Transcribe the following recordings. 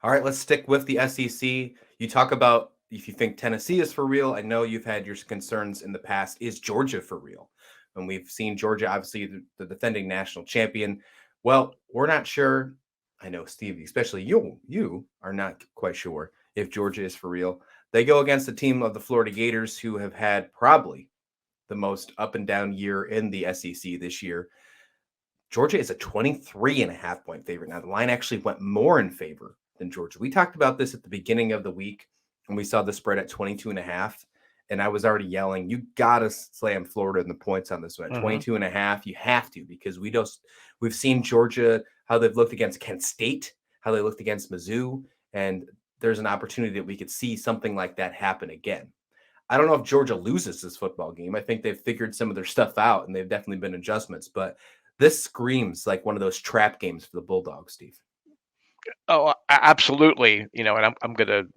All right, let's stick with the SEC. You talk about if you think Tennessee is for real. I know you've had your concerns in the past. Is Georgia for real? And we've seen Georgia, obviously the defending national champion. Well, we're not sure. I know, Stevie, especially you are not quite sure if Georgia is for real. They go against the team of the Florida Gators, who have had probably the most up and down year in the SEC this year. Georgia is a 23.5 point favorite. Now, the line actually went more in favor than Georgia. We talked about this at the beginning of the week when we saw the spread at 22.5. And I was already yelling, you got to slam Florida in the points on this one. At Mm-hmm. 22.5, you have to, because we've seen Georgia, how they've looked against Kent State, how they looked against Mizzou. And there's an opportunity that we could see something like that happen again. I don't know if Georgia loses this football game. I think they've figured some of their stuff out, and they've definitely been adjustments. But this screams like one of those trap games for the Bulldogs, Steve. Oh, absolutely. And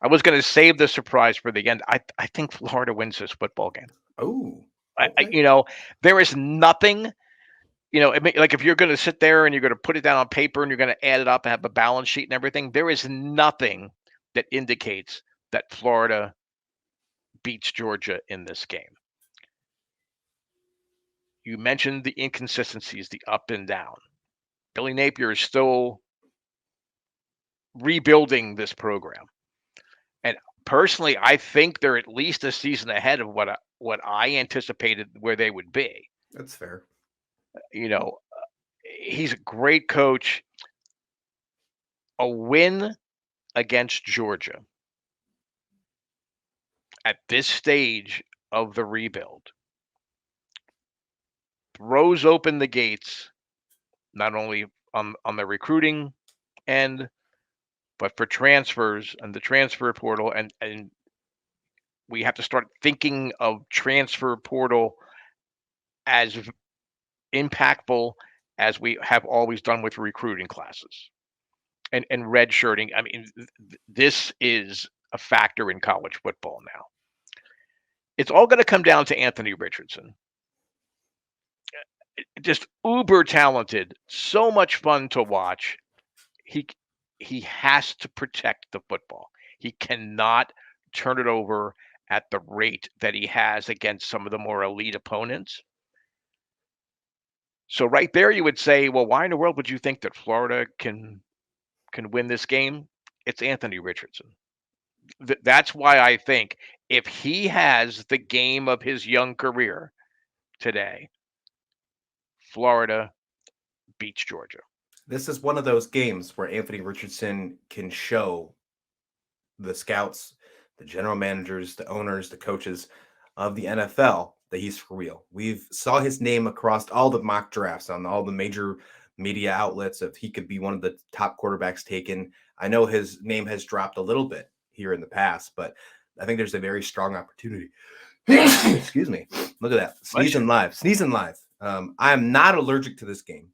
I was gonna save the surprise for the end. I think Florida wins this football game. Oh, I okay. there is nothing. Like if you're going to sit there and you're going to put it down on paper and you're going to add it up and have a balance sheet and everything, there is nothing that indicates that Florida beats Georgia in this game. You mentioned the inconsistencies, the up and down. Billy Napier is still rebuilding this program. And personally, I think they're at least a season ahead of what I anticipated where they would be. That's fair. You know, he's a great coach. A win against Georgia at this stage of the rebuild throws open the gates, not only on the recruiting end, but for transfers and the transfer portal. And we have to start thinking of transfer portal as impactful as we have always done with recruiting classes and redshirting. I mean, this is a factor in college football now. It's all going to come down to Anthony Richardson. Just uber talented, so much fun to watch. He he has to protect the football. He cannot turn it over at the rate that he has against some of the more elite opponents. So right there you would say, well, why in the world would you think that Florida can win this game? It's Anthony Richardson. That's why I think if he has the game of his young career today, Florida beats Georgia. This is one of those games where Anthony Richardson can show the scouts, the general managers, the owners, the coaches of the NFL that he's for real. We've saw his name across all the mock drafts on all the major media outlets if he could be one of the top quarterbacks taken. I know his name has dropped a little bit here in the past, but I think there's a very strong opportunity. Excuse me. Look at that. Sneezing live. Sneezing live. I am not allergic to this game.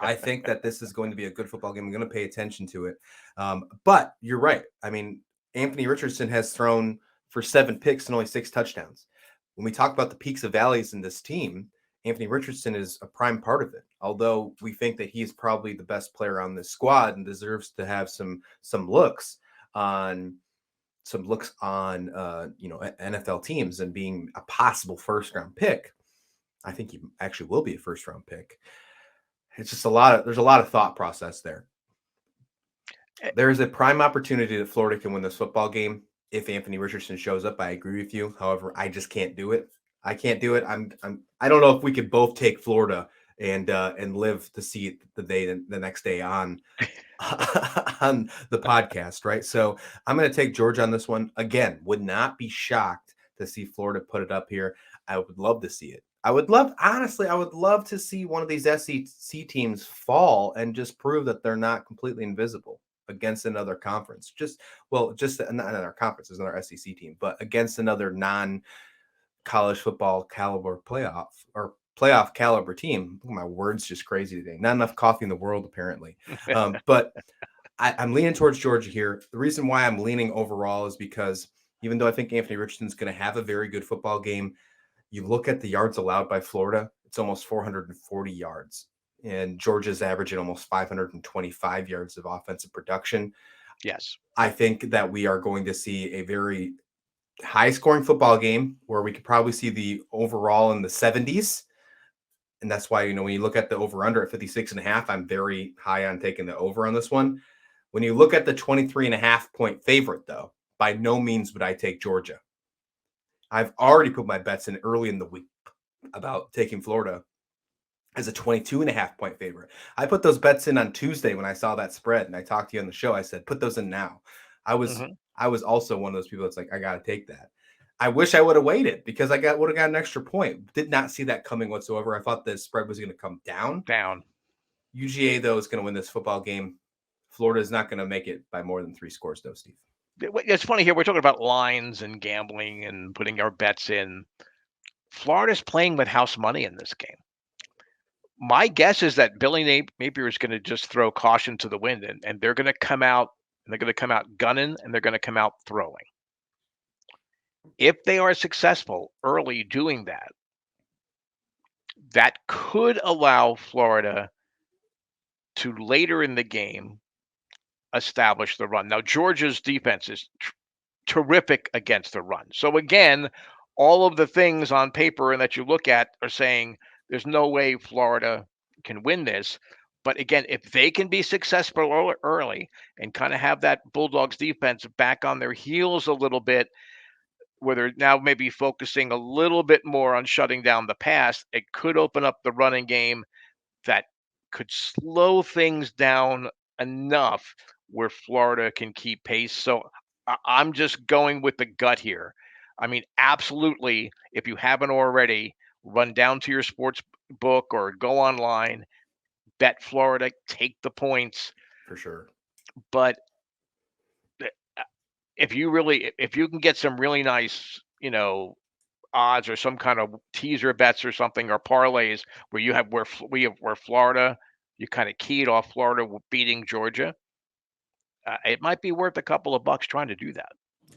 I think that this is going to be a good football game. I'm going to pay attention to it. But you're right. I mean, Anthony Richardson has thrown for 7 picks and only 6 touchdowns. When we talk about the peaks and valleys in this team, Anthony Richardson is a prime part of it. Although we think that he is probably the best player on this squad and deserves to have some looks on NFL teams and being a possible first round pick. I think he actually will be a first round pick. It's just there's a lot of thought process there. There is a prime opportunity that Florida can win this football game if Anthony Richardson shows up. I agree with you. However, I just can't do it. I can't do it. I don't know if we could both take Florida and live to see the next day on on the podcast, right? So I'm going to take Georgia on this one. Again, would not be shocked to see Florida put it up here. I would love to see it. I would love to see one of these SEC teams fall and just prove that they're not completely invisible against another conference. Just not another conference, is another SEC team, but against another non-college football caliber playoff caliber team. My words just crazy today. Not enough coffee in the world, apparently. But I'm leaning towards Georgia here. The reason why I'm leaning overall is because even though I think Anthony Richardson's going to have a very good football game, you look at the yards allowed by Florida, it's almost 440 yards. and Georgia's averaging almost 525 yards of offensive production. Yes. I think that we are going to see a very high scoring football game where we could probably see the overall in the 70s. And that's why, when you look at the over under at 56.5, I'm very high on taking the over on this one. When you look at the 23.5 point favorite, though, by no means would I take Georgia. I've already put my bets in early in the week about taking Florida as a 22.5 point favorite. I put those bets in on Tuesday when I saw that spread, and I talked to you on the show. I said, put those in now. I was Hmm. I was also one of those people that's like, I gotta take that. I wish I would have waited because I would have got an extra point. Did not see that coming whatsoever. I thought the spread was going to come down. Down. UGA though is going to win this football game. Florida is not going to make it by more than 3 scores, though, Steve. It's funny here. We're talking about lines and gambling and putting our bets in. Florida's playing with house money in this game. My guess is that Billy Napier is going to just throw caution to the wind, and they're going to come out gunning, and they're going to come out throwing. If they are successful early doing that, that could allow Florida to later in the game establish the run. Now, Georgia's defense is terrific against the run. So again, all of the things on paper and that you look at are saying there's no way Florida can win this. But again, if they can be successful early and kind of have that Bulldogs defense back on their heels a little bit, where they're now maybe focusing a little bit more on shutting down the pass, it could open up the running game that could slow things down enough where Florida can keep pace. So I'm just going with the gut here. I mean, absolutely, if you haven't already, run down to your sports book or go online, bet Florida, take the points. For sure. But if you can get some really nice, odds or some kind of teaser bets or something or parlays where you have where Florida, you kind of keyed off Florida beating Georgia. It might be worth a couple of bucks trying to do that.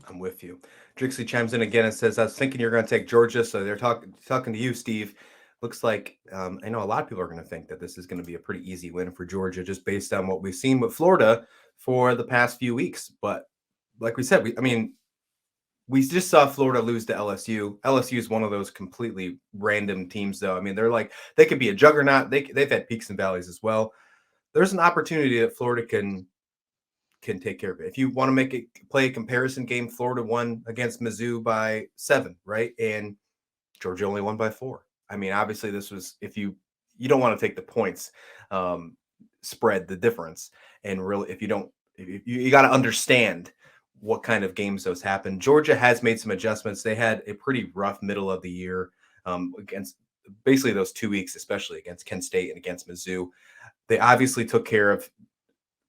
I'm with you. Drixley chimes in again and says, I was thinking you're going to take Georgia. So they're talking to you, Steve. Looks like I know a lot of people are going to think that this is going to be a pretty easy win for Georgia just based on what we've seen with Florida for the past few weeks. But like we said, we just saw Florida lose to LSU. LSU is one of those completely random teams, though. I mean, they could be a juggernaut. They've had peaks and valleys as well. There's an opportunity that Florida can take care of it. If you want to play a comparison game, Florida won against Mizzou by 7, right? And Georgia only won by 4. I mean, obviously, this was if you don't want to take the points, spread the difference, and really, if you got to understand what kind of games those happen. Georgia has made some adjustments. They had a pretty rough middle of the year against basically those 2 weeks, especially against Kent State and against Mizzou. They obviously took care of.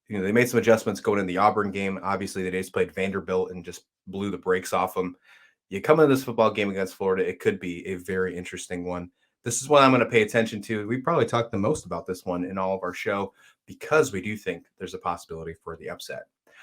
They made some adjustments going in the Auburn game. Obviously, they just played Vanderbilt and just blew the brakes off them. You come into this football game against Florida, it could be a very interesting one. This is what I'm going to pay attention to. We probably talked the most about this one in all of our show because we do think there's a possibility for the upset.